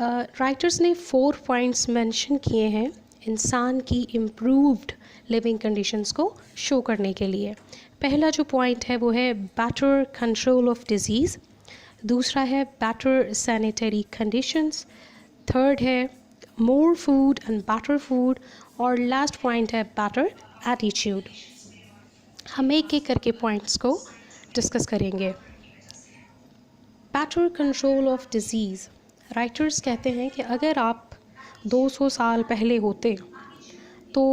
Writers نے 4 points mention کیے ہیں انسان کی امپرووڈ لیونگ کنڈیشنز کو شو کرنے کے لیے. پہلا جو پوائنٹ ہے وہ ہے بیٹر کنٹرول آف ڈیزیز, دوسرا ہے بیٹر سینیٹری کنڈیشنز, تھرڈ ہے مور فوڈ اینڈ بیٹر فوڈ, اور لاسٹ پوائنٹ ہے بیٹر ایٹیٹیوڈ. ہم ایک ایک کر کے پوائنٹس کو ڈسکس کریں گے. Better control of disease, writers کہتے ہیں کہ اگر آپ 200 سال پہلے ہوتے تو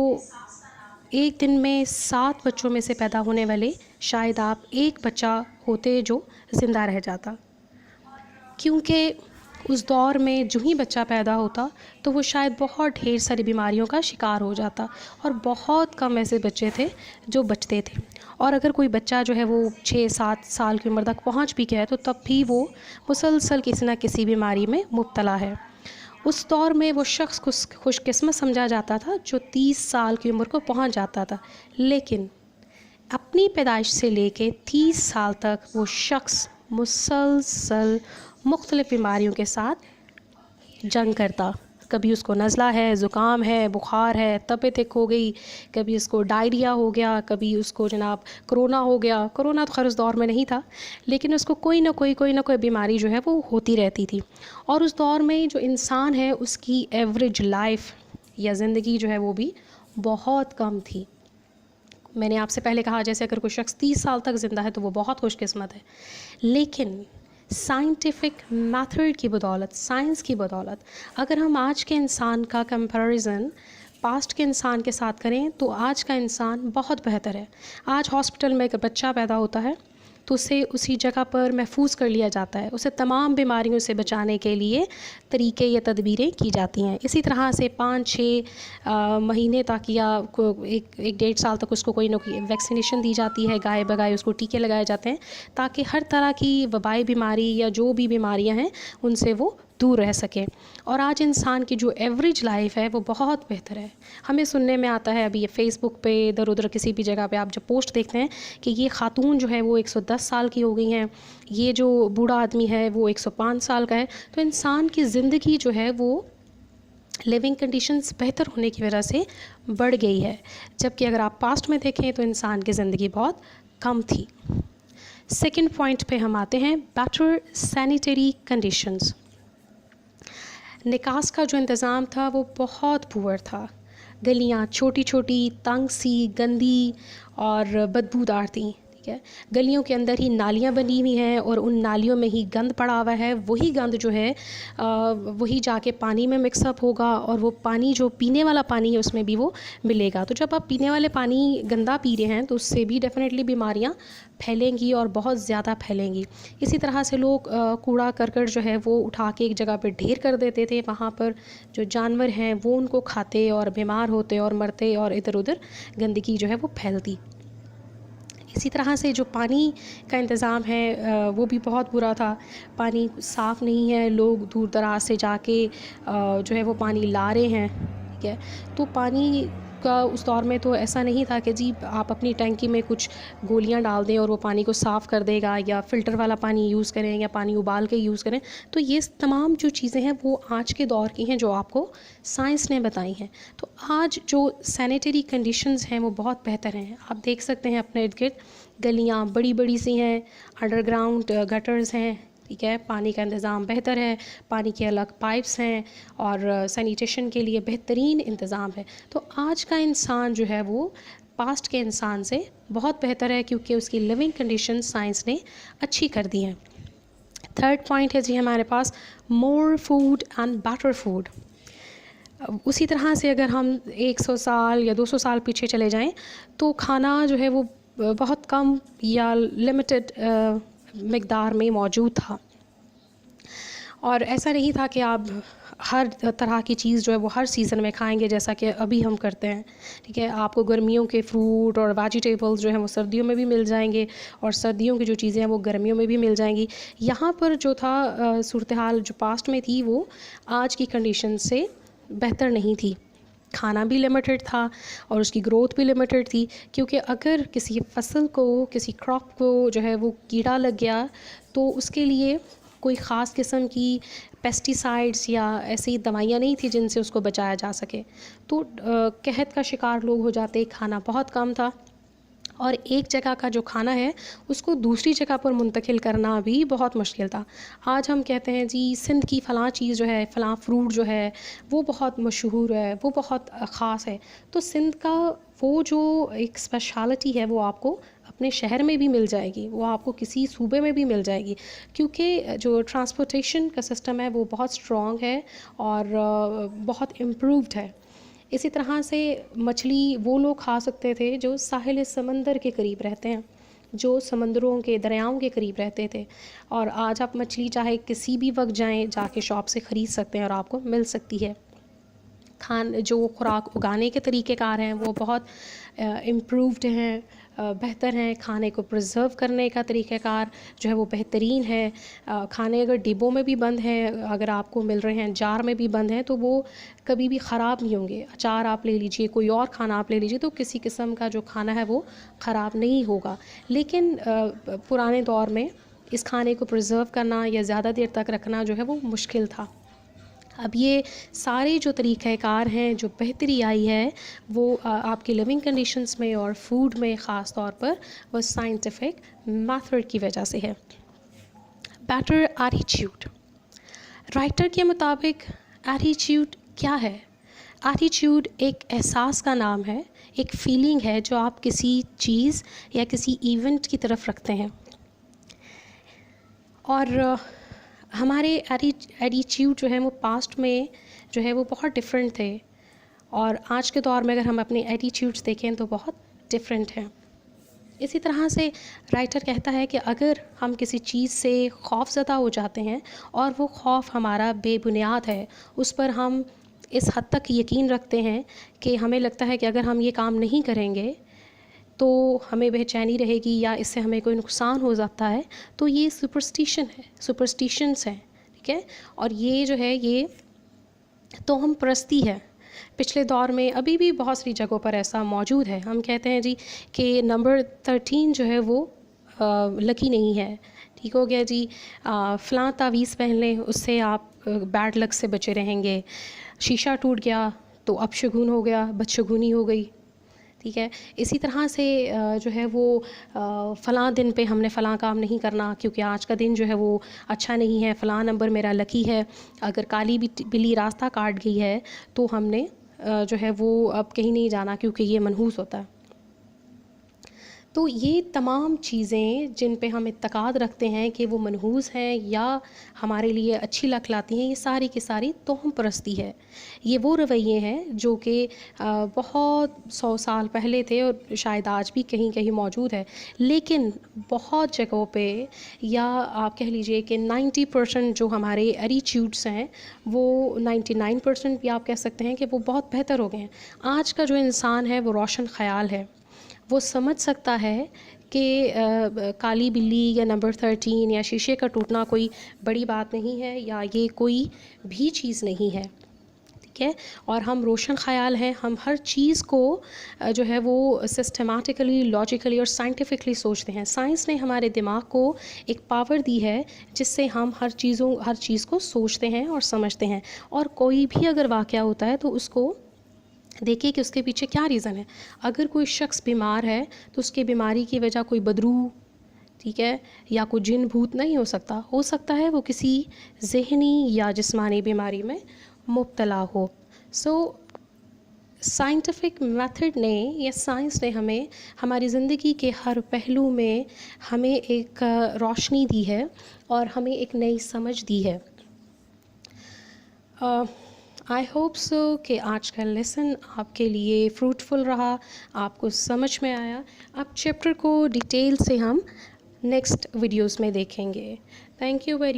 ایک دن میں 7 بچوں میں سے پیدا ہونے والے شاید آپ ایک بچہ ہوتے جو زندہ رہ جاتا, کیونکہ اس دور میں جو ہی بچہ پیدا ہوتا تو وہ شاید بہت ڈھیر ساری بیماریوں کا شکار ہو جاتا, اور بہت کم ایسے بچے تھے جو بچتے تھے. اور اگر کوئی بچہ جو ہے وہ 6-7 سال کی عمر تک پہنچ بھی گیا ہے تو تب بھی وہ مسلسل کسی نہ کسی بیماری میں مبتلا ہے. اس دور میں وہ شخص خوش قسمت سمجھا جاتا تھا جو 30 سال کی عمر کو پہنچ جاتا تھا, لیکن اپنی پیدائش سے لے کے 30 سال تک وہ شخص مسلسل مختلف بیماریوں کے ساتھ جنگ کرتا. کبھی اس کو نزلہ ہے, زکام ہے, بخار ہے, طبیعت ایک ہو گئی, کبھی اس کو ڈائریا ہو گیا, کبھی اس کو جناب کرونا ہو گیا. کرونا تو خیر اس دور میں نہیں تھا, لیکن اس کو کوئی نہ کوئی بیماری جو ہے وہ ہوتی رہتی تھی. اور اس دور میں جو انسان ہے اس کی ایوریج لائف یا زندگی جو ہے وہ بھی بہت کم تھی. میں نے آپ سے پہلے کہا جیسے اگر کوئی شخص 30 سال تک زندہ ہے تو وہ بہت خوش قسمت ہے, لیکن سائنٹیفک میتھڈ کی بدولت, سائنس کی بدولت, اگر ہم آج کے انسان کا کمپیریزن پاسٹ کے انسان کے ساتھ کریں تو آج کا انسان بہت بہتر ہے. آج ہاسپٹل میں اگر بچہ پیدا ہوتا ہے تو اسے اسی جگہ پر محفوظ کر لیا جاتا ہے, اسے تمام بیماریوں سے بچانے کے لیے طریقے یا تدبیریں کی جاتی ہیں. اسی طرح سے 5-6 مہینے تک یا 1-1.5 سال تک اس کو کوئی نہ کوئی ویکسینیشن دی جاتی ہے, گائے بگائے اس کو ٹیکے لگائے جاتے ہیں تاکہ ہر طرح کی وبائی بیماری یا جو بھی بیماریاں ہیں ان سے وہ دور رہ سکیں. اور آج انسان کی جو ایوریج لائف ہے وہ بہت بہتر ہے. ہمیں سننے میں آتا ہے ابھی یہ فیس بک پہ ادھر ادھر کسی بھی جگہ پہ آپ جب پوسٹ دیکھتے ہیں کہ یہ خاتون جو ہے وہ 110 سال کی ہو گئی ہیں, یہ جو بوڑھا آدمی ہے وہ 105 سال کا ہے. تو انسان کی زندگی جو ہے وہ لیونگ کنڈیشنز بہتر ہونے کی وجہ سے بڑھ گئی ہے, جبکہ اگر آپ پاسٹ میں دیکھیں تو انسان کی زندگی بہت کم تھی. سیکنڈ پوائنٹ پہ ہم آتے ہیں بیٹر سینیٹری کنڈیشنز. نکاس کا جو انتظام تھا وہ بہت پور تھا. گلیاں چھوٹی چھوٹی, تنگ سی, گندی اور بدبودار تھیں. ٹھیک ہے, گلیوں کے اندر ہی نالیاں بنی ہوئی ہیں اور ان نالیوں میں ہی گند پڑا ہوا ہے. وہی گند جو ہے وہی جا کے پانی میں مکس اپ ہوگا, اور وہ پانی جو پینے والا پانی ہے اس میں بھی وہ ملے گا. تو جب آپ پینے والے پانی گندا پی رہے ہیں تو اس سے بھی ڈیفینیٹلی بیماریاں پھیلیں گی اور بہت زیادہ پھیلیں گی. اسی طرح سے لوگ کوڑا کرکٹ جو ہے وہ اٹھا کے ایک جگہ پہ ڈھیر کر دیتے تھے, وہاں پر جو جانور ہیں وہ ان کو کھاتے اور بیمار ہوتے اور مرتے اور ادھر ادھر گندگی جو ہے وہ پھیلتی. اسی طرح سے جو پانی کا انتظام ہے وہ بھی بہت برا تھا. پانی صاف نہیں ہے, لوگ دور دراز سے جا کے جو ہے وہ پانی لا رہے ہیں. ٹھیک ہے, تو پانی کا اس دور میں تو ایسا نہیں تھا کہ جی آپ اپنی ٹینکی میں کچھ گولیاں ڈال دیں اور وہ پانی کو صاف کر دے گا, یا فلٹر والا پانی یوز کریں یا پانی ابال کے یوز کریں. تو یہ تمام جو چیزیں ہیں وہ آج کے دور کی ہیں جو آپ کو سائنس نے بتائی ہیں. تو آج جو سینیٹری کنڈیشنز ہیں وہ بہت بہتر ہیں. آپ دیکھ سکتے ہیں اپنے ارد گرد گلیاں بڑی بڑی سی ہیں, انڈر گراؤنڈ گٹرز ہیں. ٹھیک ہے, پانی کا انتظام بہتر ہے, پانی کے الگ پائپس ہیں اور سینیٹیشن کے لیے بہترین انتظام ہے. تو آج کا انسان جو ہے وہ پاسٹ کے انسان سے بہت بہتر ہے, کیونکہ اس کی لیونگ کنڈیشن سائنس نے اچھی کر دی ہیں. تھرڈ پوائنٹ ہے جی ہمارے پاس مور فوڈ اینڈ بیٹر فوڈ. اسی طرح سے اگر ہم 100 سال یا 200 سال پیچھے چلے جائیں تو کھانا جو ہے وہ بہت کم یا لمیٹڈ مقدار میں موجود تھا, اور ایسا نہیں تھا کہ آپ ہر طرح کی چیز جو ہے وہ ہر سیزن میں کھائیں گے جیسا کہ ابھی ہم کرتے ہیں. ٹھیک ہے, آپ کو گرمیوں کے فروٹ اور ویجیٹیبلز جو ہیں وہ سردیوں میں بھی مل جائیں گے, اور سردیوں کی جو چیزیں ہیں وہ گرمیوں میں بھی مل جائیں گی. یہاں پر جو تھا صورتحال جو پاسٹ میں تھی وہ آج کی کنڈیشن سے بہتر نہیں تھی. کھانا بھی لمیٹڈ تھا اور اس کی گروتھ بھی لمیٹڈ تھی, کیونکہ اگر کسی فصل کو, کسی کراپ کو جو ہے وہ کیڑا لگ گیا تو اس کے لیے کوئی خاص قسم کی پیسٹیسائڈس یا ایسی دوائیاں نہیں تھی جن سے اس کو بچایا جا سکے. تو قحط کا شکار لوگ ہو جاتے, کھانا بہت کم تھا, اور ایک جگہ کا جو کھانا ہے اس کو دوسری جگہ پر منتقل کرنا بھی بہت مشکل تھا. آج ہم کہتے ہیں جی سندھ کی فلاں چیز جو ہے, فلاں فروٹ جو ہے وہ بہت مشہور ہے, وہ بہت خاص ہے. تو سندھ کا وہ جو ایک اسپیشالٹی ہے وہ آپ کو اپنے شہر میں بھی مل جائے گی, وہ آپ کو کسی صوبے میں بھی مل جائے گی, کیونکہ جو ٹرانسپورٹیشن کا سسٹم ہے وہ بہت اسٹرانگ ہے اور بہت امپرووڈ ہے. اسی طرح سے مچھلی وہ لوگ کھا سکتے تھے جو ساحل سمندر کے قریب رہتے ہیں, جو سمندروں کے دریاؤں کے قریب رہتے تھے. اور آج آپ مچھلی چاہے کسی بھی وقت جائیں, جا کے شاپ سے خرید سکتے ہیں اور آپ کو مل سکتی ہے. جو خوراک اگانے کے طریقہ کار ہیں وہ بہت امپرووڈ ہیں, بہتر ہیں. کھانے کو پرزرو کرنے کا طریقہ کار جو ہے وہ بہترین ہے. کھانے اگر ڈبوں میں بھی بند ہیں, اگر آپ کو مل رہے ہیں جار میں بھی بند ہیں, تو وہ کبھی بھی خراب نہیں ہوں گے. اچار آپ لے لیجئے, کوئی اور کھانا آپ لے لیجئے, تو کسی قسم کا جو کھانا ہے وہ خراب نہیں ہوگا. لیکن پرانے دور میں اس کھانے کو پرزرو کرنا یا زیادہ دیر تک رکھنا جو ہے وہ مشکل تھا. اب یہ سارے جو طریقہ کار ہیں, جو بہتری آئی ہے وہ آپ کے لیونگ کنڈیشنز میں اور فوڈ میں خاص طور پر وہ سائنٹیفک میتھڈ کی وجہ سے ہے. Better attitude. رائٹر کے مطابق ایٹیٹیوڈ کیا ہے؟ ایٹیٹیوڈ ایک احساس کا نام ہے, ایک فیلنگ ہے جو آپ کسی چیز یا کسی ایونٹ کی طرف رکھتے ہیں. اور ہمارے ایٹیٹیوڈ جو ہے وہ پاسٹ میں جو ہے وہ بہت ڈفرینٹ تھے, اور آج کے دور میں اگر ہم اپنے ایٹیٹیوڈس دیکھیں تو بہت ڈفرینٹ ہیں. اسی طرح سے رائٹر کہتا ہے کہ اگر ہم کسی چیز سے خوف زدہ ہو جاتے ہیں اور وہ خوف ہمارا بے بنیاد ہے, اس پر ہم اس حد تک یقین رکھتے ہیں کہ ہمیں لگتا ہے کہ اگر ہم یہ کام نہیں کریں گے تو ہمیں بے چینی رہے گی یا اس سے ہمیں کوئی نقصان ہو سکتا ہے, تو یہ سپرسٹیشنس ہیں. ٹھیک ہے, اور یہ جو ہے یہ توہم پرستی ہے. پچھلے دور میں ابھی بھی بہت سی جگہوں پر ایسا موجود ہے. ہم کہتے ہیں جی کہ نمبر 13 جو ہے وہ لکی نہیں ہے. ٹھیک ہو گیا جی, فلاں تعویذ پہن لیں, اس سے آپ بیڈ لک سے بچے رہیں گے. شیشہ ٹوٹ گیا تو اپشگون ہو گیا, بدشگونی ہو گئی. ٹھیک ہے, اسی طرح سے جو ہے وہ فلاں دن پہ ہم نے فلاں کام نہیں کرنا کیونکہ آج کا دن جو ہے وہ اچھا نہیں ہے, فلاں نمبر میرا لکی ہے. اگر کالی بلی راستہ کاٹ گئی ہے تو ہم نے جو ہے وہ اب کہیں نہیں جانا کیونکہ یہ منحوس ہوتا ہے. تو یہ تمام چیزیں جن پہ ہم اعتقاد رکھتے ہیں کہ وہ منحوس ہیں یا ہمارے لیے اچھی لک لاتی ہیں, یہ ساری کی ساری توہم پرستی ہے. یہ وہ رویے ہیں جو کہ بہت 100 سال پہلے تھے اور شاید آج بھی کہیں کہیں موجود ہے, لیکن بہت جگہوں پہ یا آپ کہہ لیجئے کہ 90% جو ہمارے ایٹیٹیوڈس ہیں وہ 99% بھی آپ کہہ سکتے ہیں کہ وہ بہت بہتر ہو گئے ہیں. آج کا جو انسان ہے وہ روشن خیال ہے, وہ سمجھ سکتا ہے کہ کالی بلی یا نمبر 13 یا شیشے کا ٹوٹنا کوئی بڑی بات نہیں ہے یا یہ کوئی بھی چیز نہیں ہے. ٹھیک ہے, اور ہم روشن خیال ہیں, ہم ہر چیز کو جو ہے وہ سسٹمیٹکلی, لاجیکلی اور سائنٹیفکلی سوچتے ہیں. سائنس نے ہمارے دماغ کو ایک پاور دی ہے جس سے ہم ہر چیز کو سوچتے ہیں اور سمجھتے ہیں, اور کوئی بھی اگر واقعہ ہوتا ہے تو اس کو دیکھیے کہ اس کے پیچھے کیا ریزن ہے. اگر کوئی شخص بیمار ہے تو اس کی بیماری کی وجہ کوئی بدرو, ٹھیک ہے, یا کوئی جن بھوت نہیں ہو سکتا ہے وہ کسی ذہنی یا جسمانی بیماری میں مبتلا ہو. سائنٹیفک میتھڈ نے یا سائنس نے ہمیں ہماری زندگی کے ہر پہلو میں ہمیں ایک روشنی دی ہے اور ہمیں ایک نئی سمجھ دی ہے. آئی ہوپ سو کہ آج کا لیسن آپ کے لیے فروٹفل رہا, آپ کو سمجھ میں آیا. اب چیپٹر کو ڈیٹیل سے ہم نیکسٹ ویڈیوز میں دیکھیں گے. Thank you very